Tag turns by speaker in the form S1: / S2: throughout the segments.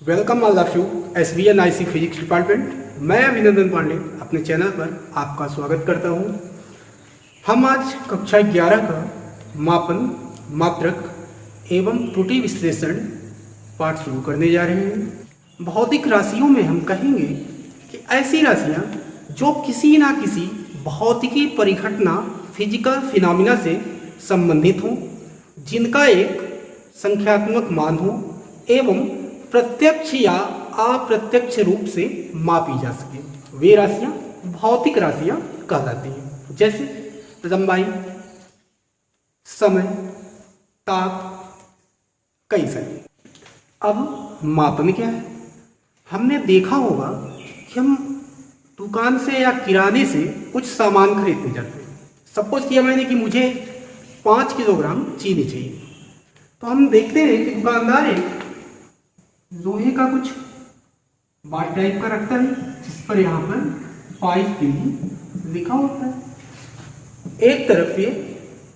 S1: Welcome all of you SVNIC physics department. मैं अभिनंदन पांडे अपने चैनल पर आपका स्वागत करता हूं। हम आज कक्षा 11 का मापन, मात्रक एवं त्रुटि विश्लेषण पाठ शुरू करने जा रहे हैं। भौतिक राशियों में हम कहेंगे कि ऐसी राशियां जो किसी ना किसी भौतिकी परिघटना फिजिकल फिनोमिना से संबंधित हों, जिनका एक संख्यात्मक मान हो एवं प्रत्यक्ष या अप्रत्यक्ष रूप से मापी जा सके, वे राशियां भौतिक राशियां कहलाती हैं। जैसे लंबाई, समय, ताप, कई सारी। अब मापन क्या है? हमने देखा होगा कि हम दुकान से या किराने से कुछ सामान खरीदने जाते हैं। सपोज किया मैंने कि मुझे 5 किलोग्राम चीनी चाहिए, तो हम देखते हैं कि दुकानदार एक लोहे का कुछ बाट टाइप का रखता है, जिस पर यहाँ पर 5 kg लिखा होता है। एक तरफ ये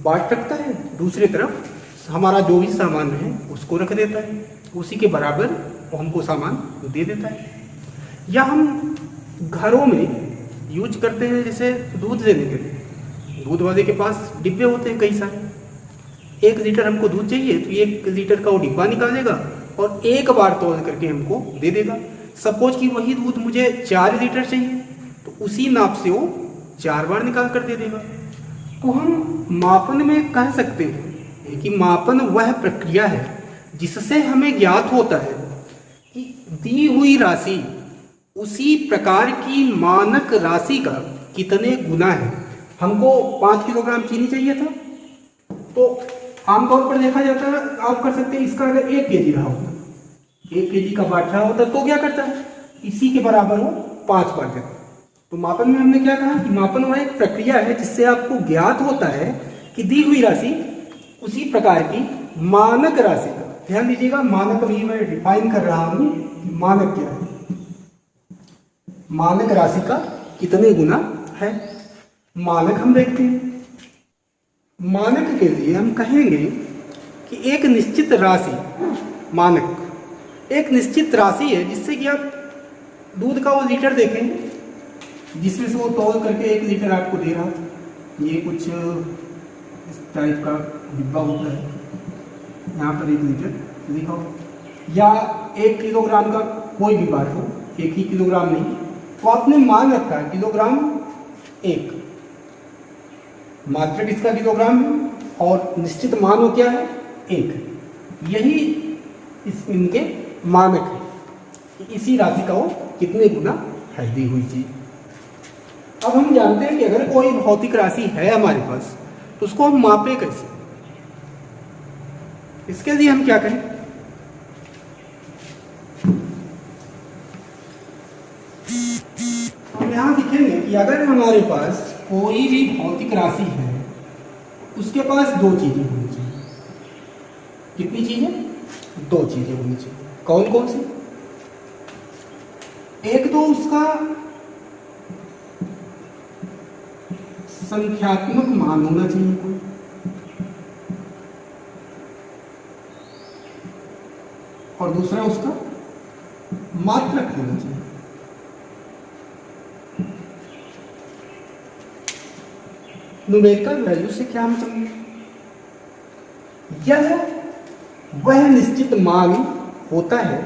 S1: बाट रखता है, दूसरी तरफ हमारा जो भी सामान है उसको रख देता है, उसी के बराबर वो हमको सामान दे देता है। या हम घरों में यूज करते हैं, जैसे दूध लेने के लिए दूध वाले के पास डिब्बे होते हैं कई सारे। 1 लीटर हमको दूध चाहिए तो 1 लीटर का वो डिब्बा निकालेगा और एक बार तौल करके हमको दे देगा। सपोज कि वही दूध मुझे 4 लीटर चाहिए, तो उसी नाप से वो 4 बार निकाल कर दे देगा। तो हम मापन में कह सकते हैं कि मापन वह प्रक्रिया है जिससे हमें ज्ञात होता है कि दी हुई राशि उसी प्रकार की मानक राशि का कितने गुना है। हमको 5 किलोग्राम चीनी चाहिए था, तो आमतौर पर देखा जाता है, आप कर सकते हैं, इसका अगर 1 kg रहा होता, 1 kg का बाट रहा होता, तो क्या करता है, इसी के बराबर वो 5 बार देता। तो मापन में हमने क्या कहा कि मापन वह एक प्रक्रिया है जिससे आपको ज्ञात होता है कि दी हुई राशि उसी प्रकार की मानक राशि का, ध्यान दीजिएगा, मानक भी मैं डिफाइन कर रहा हूं, मानक क्या है, मानक राशि का कितने गुना है। मानक हम देखते हैं, मानक के लिए हम कहेंगे कि एक निश्चित राशि, मानक एक निश्चित राशि है जिससे कि आप दूध का वो लीटर देखें, जिसमें से वो तौल करके 1 लीटर आपको दे रहा, ये कुछ इस टाइप का डिब्बा होता है, यहाँ पर 1 लीटर लिखा हो, या 1 किलोग्राम का कोई भी बार हो, 1 ही किलोग्राम नहीं, तो आपने मान रखा है किलोग्राम 1, मात्रक इसका किलोग्राम है और निश्चित मान वो क्या है, 1। यही इनके मानक है, इसी राशि का वो कितने गुना है दी हुई चीज। अब हम जानते हैं कि अगर कोई भौतिक राशि है हमारे पास तो उसको हम मापे कैसे। इसके लिए हम क्या करें, हम यहां लिखेंगे कि अगर हमारे पास कोई भी भौतिक राशि है, उसके पास 2 चीजें होनी चाहिए। कितनी चीजें? 2 चीजें होनी चाहिए। कौन कौन सी? एक तो उसका संख्यात्मक मान होना चाहिए कोई, और दूसरा उसका मात्रक होना चाहिए। न्यूमेरिकल वैल्यू से क्या हम समझें? यह वह निश्चित मान होता है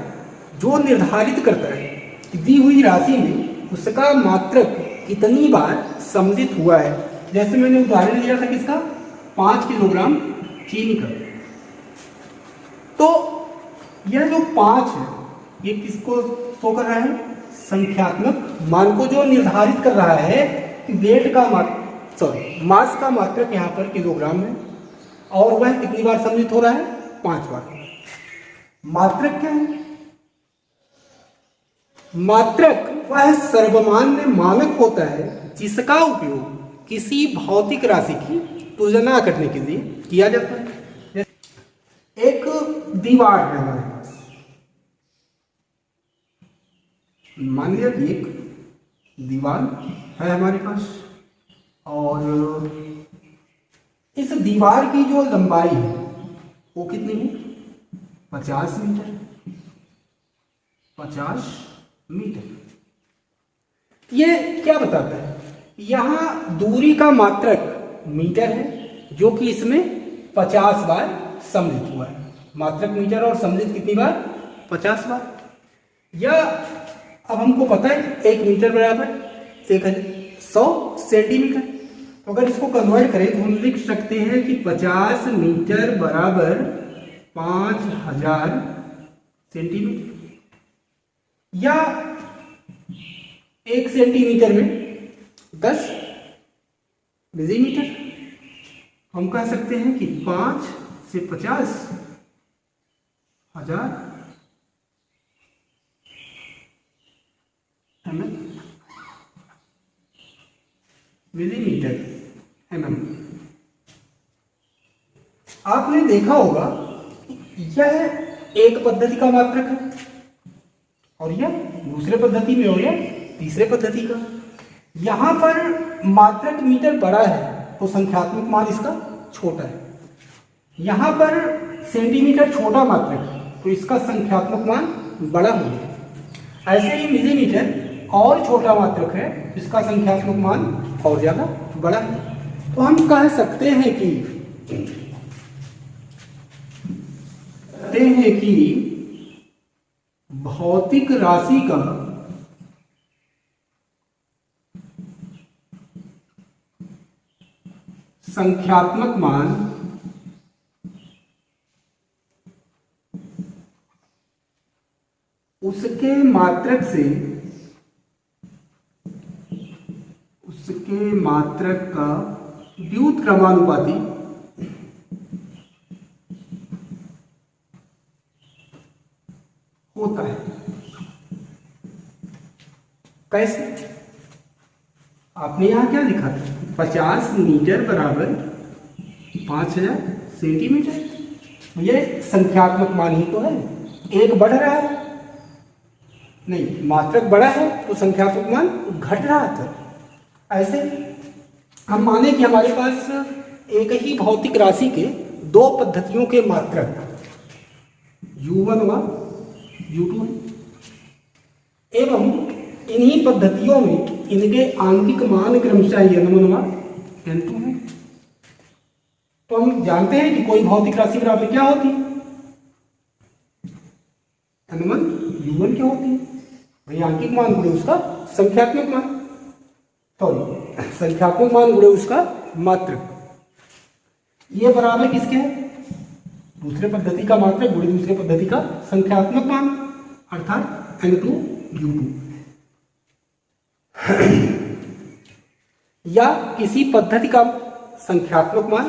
S1: जो निर्धारित करता है कि दी हुई राशि में उसका मात्रक कितनी बार सम्मिलित हुआ है। जैसे मैंने उदाहरण लिया था किसका, 5 किलोग्राम चीनी का, तो यह जो 5 है ये किसको शो कर रहा है, संख्यात्मक मान को, जो निर्धारित कर रहा है कि वेट का मास का मात्रक यहाँ पर किलोग्राम है और वह कितनी बार सम्मिलित हो रहा है, 5 बार। मात्रक क्या है? मात्रक वह सर्वमान्य मानक होता है जिसका उपयोग किसी भौतिक राशि की तुलना करने के लिए किया जाता है। एक दीवार है हमारे पास, मान लिया कि एक दीवार है हमारे पास, और इस दीवार की जो लंबाई है वो कितनी है, 50 मीटर। 50 मीटर। ये क्या बताता है? यहाँ दूरी का मात्रक मीटर है जो कि इसमें 50 बार सम्मिलित हुआ है। मात्रक मीटर और सम्मिलित कितनी बार? 50 बार। या अब हमको पता है 1 मीटर बराबर 100 सेंटीमीटर। तो अगर इसको कन्वर्ट करें तो हम लिख सकते हैं कि 50 मीटर बराबर 5000 सेंटीमीटर, या 1 सेंटीमीटर में 10 मिलीमीटर। हम कह सकते हैं कि 5 से 50,000 मिलीमीटर mm। आपने देखा होगा यह एक पद्धति का मात्रक है और यह दूसरे पद्धति में हो या तीसरे पद्धति का। यहां पर मात्रक मीटर बड़ा है तो संख्यात्मक मान इसका छोटा है, यहां पर सेंटीमीटर छोटा मात्रक है तो इसका संख्यात्मक मान बड़ा हो गया। ऐसे ही मिलीमीटर और छोटा मात्रक है, इसका संख्यात्मक मान और ज्यादा बड़ा है। तो हम कह सकते हैं कि भौतिक राशि का संख्यात्मक मान उसके मात्रक का व्युत्क्रमानुपाती होता है। कैसे? आपने यहां क्या लिखा था? 50 मीटर बराबर 5000 सेंटीमीटर। ये संख्यात्मक मान ही तो है, एक बढ़ रहा है, नहीं मात्रक बड़ा है तो संख्यात्मक मान घट रहा था। ऐसे हम माने कि हमारे पास एक ही भौतिक राशि के दो पद्धतियों के मात्रक U1 व U2 है, एवं इन्हीं पद्धतियों में इनके आंतरिक मान क्रमशः N1 व N2 है। तो हम जानते हैं कि कोई भौतिक राशि बराबर क्या होती है? N1 U1 क्या होती है? वही आंतरिक मान गुणे उसका संख्यात्मक मान, संख्यात्मक मान गुणे उसका मात्रक। ये बराबर किसके है? दूसरे पद्धति का मात्रक गुणे दूसरे पद्धति का संख्यात्मक मान, अर्थात N2 U2। या किसी पद्धति का संख्यात्मक मान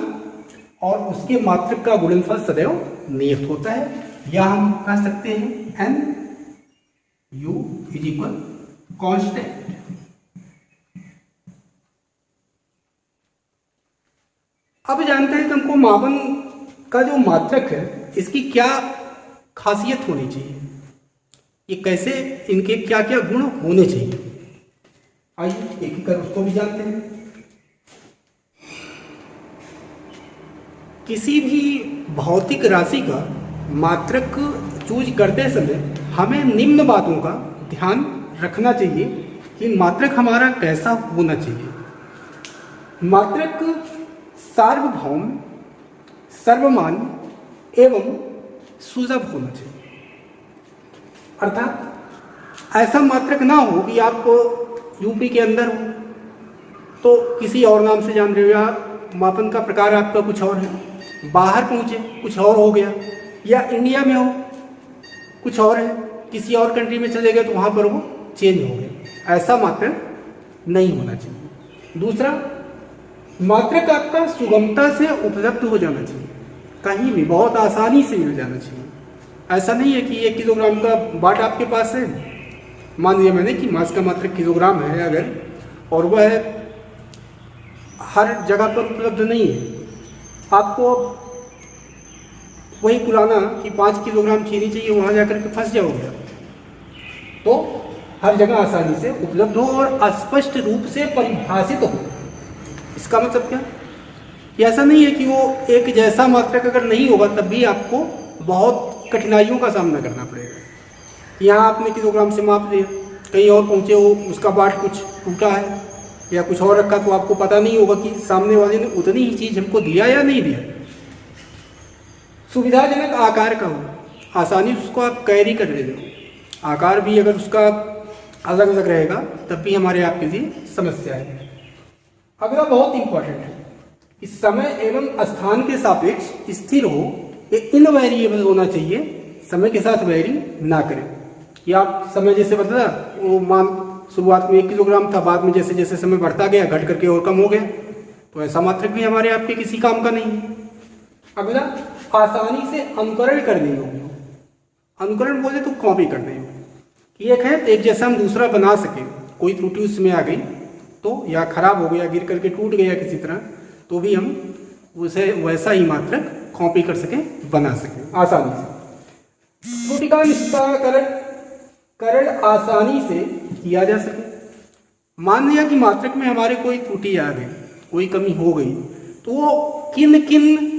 S1: और उसके मात्रक का गुणनफल सदैव नियत होता है, या हम कह सकते हैं N U is equal constant. अब जानते हैं कि हमको मापन का जो मात्रक है इसकी क्या खासियत होनी चाहिए, ये कैसे, इनके क्या क्या गुण होने चाहिए। आइए एक एक कर उसको भी जानते हैं। किसी भी भौतिक राशि का मात्रक चूज करते समय हमें निम्न बातों का ध्यान रखना चाहिए कि मात्रक हमारा कैसा होना चाहिए। मात्रक सार्वभौम, सर्वमान्य एवं सुलभ होना चाहिए। अर्थात ऐसा मात्रक ना हो कि आप यूपी के अंदर हो तो किसी और नाम से जान रहे हो, या मापन का प्रकार आपका कुछ और है, बाहर पहुंचे कुछ और हो गया, या इंडिया में हो कुछ और है, किसी और कंट्री में चले गए तो वहां पर वो चेंज हो गया। ऐसा मात्रक नहीं होना चाहिए। दूसरा, मात्रक आपका सुगमता से उपलब्ध हो जाना चाहिए, कहीं भी बहुत आसानी से मिल जाना चाहिए। ऐसा नहीं है कि 1 किलोग्राम का बाट आपके पास है, मान लिया मैंने कि मास का मात्रक किलोग्राम है अगर, और वह हर जगह पर उपलब्ध नहीं है, आपको वही पुराना कि 5 किलोग्राम चीनी चाहिए, वहाँ जाकर के फंस जाओगे। तो हर जगह आसानी से उपलब्ध हो और स्पष्ट रूप से परिभाषित हो। इसका मतलब क्या? कि ऐसा नहीं है कि वो एक जैसा मात्रक अगर नहीं होगा तब भी आपको बहुत कठिनाइयों का सामना करना पड़ेगा। यहाँ आपने किलोग्राम से माप लिया, कहीं और पहुँचे हो उसका बाट कुछ टूटा है या कुछ और रखा, तो आपको पता नहीं होगा कि सामने वाले ने उतनी ही चीज़ हमको दिया या नहीं दिया। सुविधाजनक आकार का हो, आसानी से उसको आप कैरी कर ले लो। आकार भी अगर उसका अलग अलग रहेगा तब भी हमारे आपके लिए समस्या है। अगला बहुत इंपॉर्टेंट है, इस समय एवं स्थान के सापेक्ष स्थिर हो, ये इनवेरिएबल होना चाहिए, समय के साथ वेरी ना करें। या आप समय जैसे बदला, वो मान शुरुआत में 1 किलोग्राम था, बाद में जैसे जैसे समय बढ़ता गया घट करके और कम हो गया, तो ऐसा मात्रक भी हमारे आपके किसी काम का नहीं है। अगला, आसानी से अनुकरण करने योग्य हो। अनुकरण बोले तो कॉपी करने योग्य, कि एक है तो एक जैसा हम दूसरा बना सके, कोई त्रुटि उसमें आ गई तो, या खराब हो गया, गिर करके टूट गया किसी तरह, तो भी हम उसे वैसा ही मात्रक कॉपी कर सके, बना सके आसानी से। त्रुटि का निस्तारण आसानी से किया जा सके। मान लिया कि मात्रक में हमारे कोई त्रुटि आ गई, कोई कमी हो गई, तो वो किन किन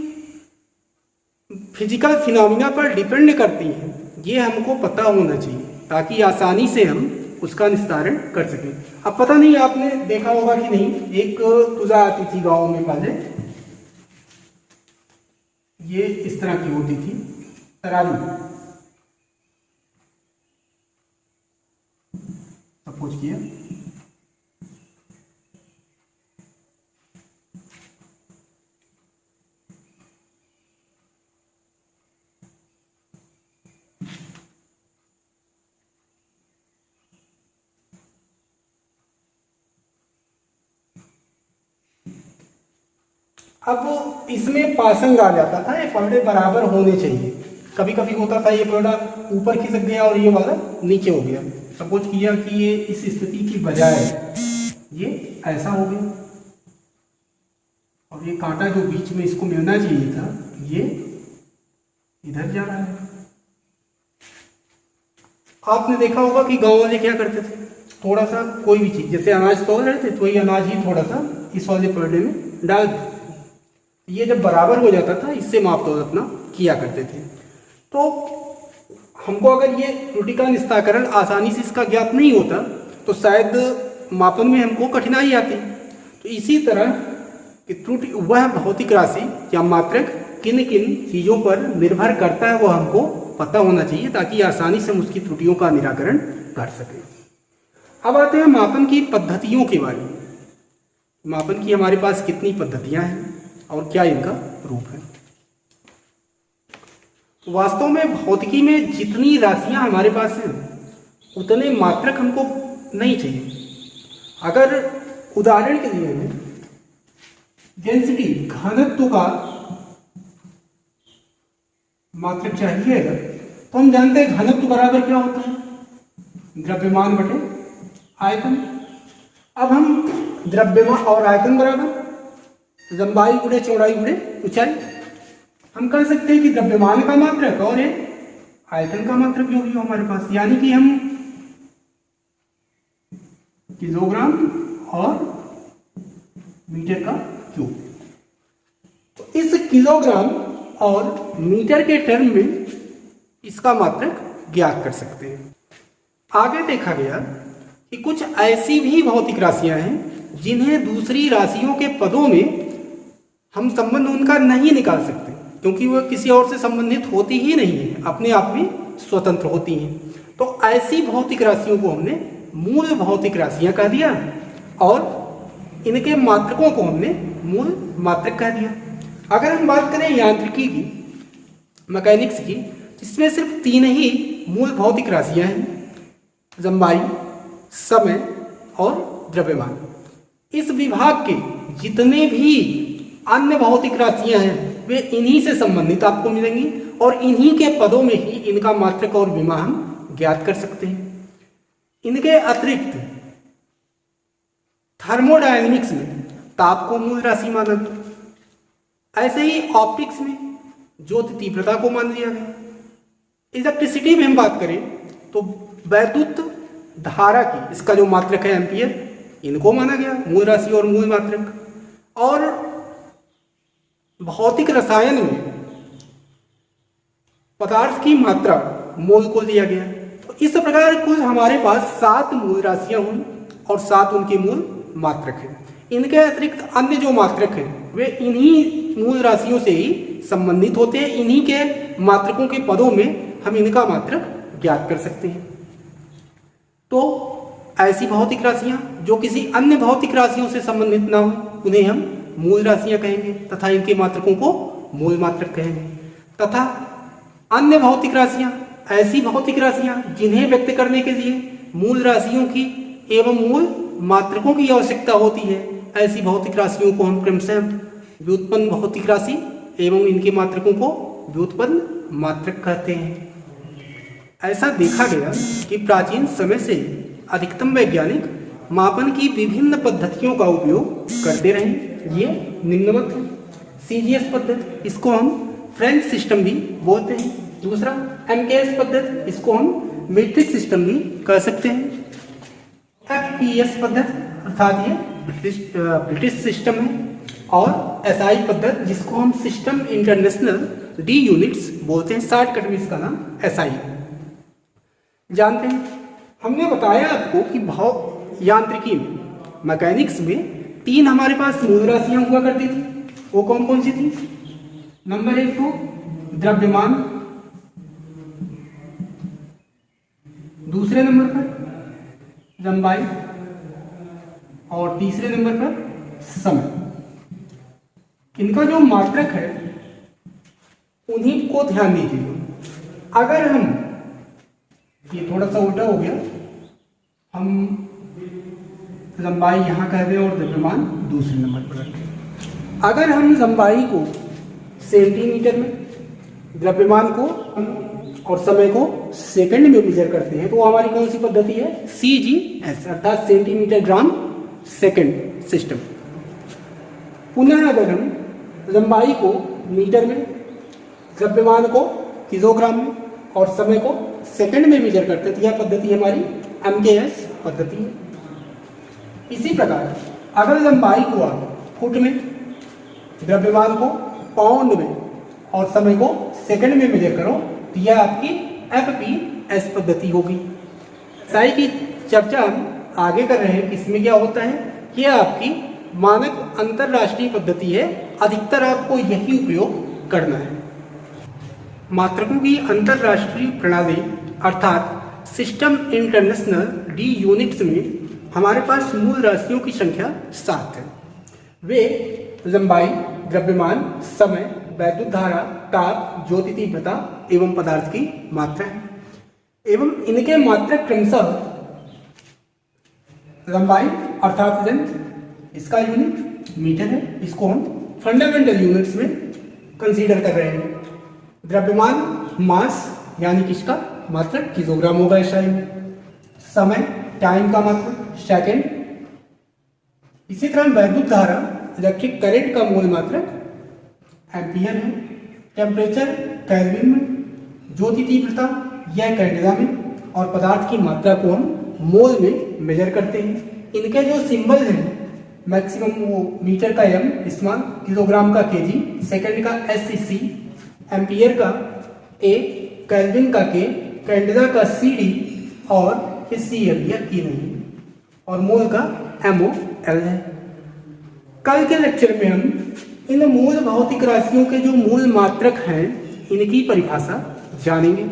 S1: फिजिकल फिनोमिना पर डिपेंड करती हैं, ये हमको पता होना चाहिए, ताकि आसानी से हम उसका निस्तारण कर सकें। अब पता नहीं आपने देखा होगा कि नहीं, एक तुजा आती थी गाँव में पहले, ये इस तरह की होती थी तराजू, सब कुछ किया। अब इसमें पासंग आ जाता था, ये पलड़े बराबर होने चाहिए। कभी कभी होता था ये पलड़ा ऊपर खिसक गया और ये वाला नीचे हो गया। सपोज किया कि ये इस स्थिति की बजाय ये ऐसा हो गया और ये कांटा जो बीच में इसको मिलना चाहिए था, ये इधर जा रहा है। आपने देखा होगा कि गांव वाले क्या करते थे, थोड़ा सा कोई भी चीज, जैसे अनाज तोड़ रहे थे तो ये अनाज ही थोड़ा सा इस वाले पलड़े में डाल देते थे। ये जब बराबर हो जाता था, इससे माप तोल अपना किया करते थे। तो हमको अगर ये त्रुटि का निस्तारण आसानी से इसका ज्ञात नहीं होता तो शायद मापन में हमको कठिनाई आती। तो इसी तरह कि त्रुटि वह भौतिक राशि या मात्रक किन किन चीज़ों पर निर्भर करता है, वह हमको पता होना चाहिए, ताकि आसानी से हम उसकी त्रुटियों का निराकरण कर सकें। अब आते हैं मापन की पद्धतियों के बारे में। मापन की हमारे पास कितनी पद्धतियां हैं और क्या इनका रूप है। वास्तव में भौतिकी में जितनी राशियां हमारे पास हैं उतने मात्रक हमको नहीं चाहिए। अगर उदाहरण के लिए हमें डेंसिटी घनत्व का मात्रक चाहिए तो हम जानते हैं घनत्व बराबर क्या होता है, द्रव्यमान बटे आयतन। अब हम द्रव्यमान और आयतन बराबर लंबाई गुणे चौड़ाई गुणे ऊंचाई, हम कह सकते हैं कि द्रव्यमान का मात्रक और एक आयतन का मात्रक जो भी हो हमारे पास, यानी कि हम किलोग्राम और मीटर का क्यूब। तो इस किलोग्राम और मीटर के टर्म में इसका मात्रक ज्ञात कर सकते हैं। आगे देखा गया कि कुछ ऐसी भी भौतिक राशियां हैं जिन्हें दूसरी राशियों के पदों में हम संबंध उनका नहीं निकाल सकते, क्योंकि वह किसी और से संबंधित होती ही नहीं है, अपने आप में स्वतंत्र होती हैं। तो ऐसी भौतिक राशियों को हमने मूल भौतिक राशियां कह दिया और इनके मात्रकों को हमने मूल मात्रक कह दिया। अगर हम बात करें यांत्रिकी की, मैकेनिक्स की, इसमें सिर्फ 3 ही मूल भौतिक राशियां हैं, लंबाई, समय और द्रव्यमान। इस विभाग के जितने भी अन्य भौतिक राशियां हैं वे इन्हीं से संबंधित आपको मिलेंगी और इन्हीं के पदों में ही इनका मात्रक और विमा हम ज्ञात कर सकते हैं। इनके अतिरिक्त थर्मोडायनेमिक्स में ताप को मूल राशि माना गया, ऐसे ही ऑप्टिक्स में ज्योति तीव्रता को मान लिया गया। इलेक्ट्रिसिटी में हम बात करें तो वैद्युत धारा की, इसका जो मात्रक है एम्पियर, इनको माना गया मूल राशि और मूल मात्रक। और भौतिक रसायन में पदार्थ की मात्रा मोल को लिया गया, तो इस प्रकार कुल हमारे पास 7 मूल राशियां हुई और 7 उनके मूल मात्रक हैं। इनके अतिरिक्त अन्य जो मात्रक हैं वे इन्हीं मूल राशियों से ही संबंधित होते हैं। इन्हीं के मात्रकों के पदों में हम इनका मात्रक ज्ञात कर सकते हैं। तो ऐसी भौतिक राशियां जो किसी अन्य भौतिक राशियों से संबंधित ना हो उन्हें हम मूल राशियां कहेंगे तथा इनके मात्रकों को मूल मात्रक कहेंगे। तथा अन्य भौतिक राशियां ऐसी भौतिक राशियां जिन्हें व्यक्त करने के लिए मूल राशियों की एवं मूल मात्रकों की आवश्यकता होती है, ऐसी भौतिक राशियों को हम क्रमशः व्युत्पन्न भौतिक राशि एवं इनके मात्रकों को व्युत्पन्न मात्रक कहते हैं। ऐसा देखा गया कि प्राचीन समय से अधिकतम वैज्ञानिक मापन की विभिन्न पद्धतियों का उपयोग करते रहे। ये निम्नवत है। CGS पद्धति, इसको हम फ्रेंच सिस्टम भी बोलते हैं। दूसरा MKS पद्धति, इसको हम मीट्रिक सिस्टम भी कह सकते हैं। FPS पद्धति अर्थात ये ब्रिटिश सिस्टम है। और SI पद्धति जिसको हम सिस्टम इंटरनेशनल D यूनिट्स बोलते हैं, शॉर्टकट में इसका नाम SI है। जानते हैं, हमने बताया आपको कि भौतिक यांत्रिकी में, मैकेनिक्स में 3 हमारे पास मूल राशियां हुआ करती थी। वो कौन कौन सी थी? नंबर 1 तो द्रव्यमान, दूसरे नंबर पर लंबाई और तीसरे नंबर पर समय। इनका जो मात्रक है उन्हीं को ध्यान दीजिए। अगर हम, ये थोड़ा सा उल्टा हो गया, हम लंबाई यहां कह दें और द्रव्यमान दूसरे नंबर पर रखें। अगर हम लंबाई को सेंटीमीटर में, द्रव्यमान को और समय को सेकंड में मेजर करते हैं तो हमारी कौन सी पद्धति है? CGS अर्थात सेंटीमीटर ग्राम सेकंड सिस्टम। पुनः अगर हम लंबाई को मीटर में, द्रव्यमान को किलोग्राम में और समय को सेकंड में मेजर करते हैं तो यह पद्धति हमारी MKS पद्धति है। इसी प्रकार अगर लंबाई को आप फुट में, द्रव्यमान को पाउंड में और समय को सेकंड में मेजर करो तो यह आपकी FPS पद्धति होगी। SI की चर्चा हम आगे कर रहे हैं। इसमें क्या होता है? यह आपकी मानक अंतरराष्ट्रीय पद्धति है। अधिकतर आपको यही उपयोग करना है। मात्रकों की अंतरराष्ट्रीय प्रणाली अर्थात सिस्टम इंटरनेशनल D यूनिट्स में हमारे पास मूल राशियों की संख्या 7 है। वे लंबाई, द्रव्यमान, समय, वैद्युत धारा, ताप, ज्योति तीव्रता एवं पदार्थ की मात्रा है। एवं इनके मात्रक क्रमशः लंबाई अर्थात लेंथ, इसका यूनिट मीटर है, इसको हम फंडामेंटल यूनिट्स में कंसीडर कर रहे हैं। द्रव्यमान मास यानी किसका मात्रक किलोग्राम होगा SI में। समय टाइम का मात्रक सेकंड। इसी तरह वैद्युत धारा इलेक्ट्रिक करंट का मूल मात्रक एम्पियर है। टेम्परेचर केल्विन में, ज्योति तीव्रता यह कैंडेला में और पदार्थ की मात्रा को हम मोल में मेजर करते हैं। इनके जो सिंबल हैं मैक्सिमम वो मीटर का M, स्मॉल, किलोग्राम का kg, सेकंड का SCC, एम्पियर का A, केल्विन का K, कैंडेला का CD और CL या E नहीं और मोल का MOL है। कल के लेक्चर में हम इन मूल भौतिक राशियों के जो मूल मात्रक हैं इनकी परिभाषा जानेंगे।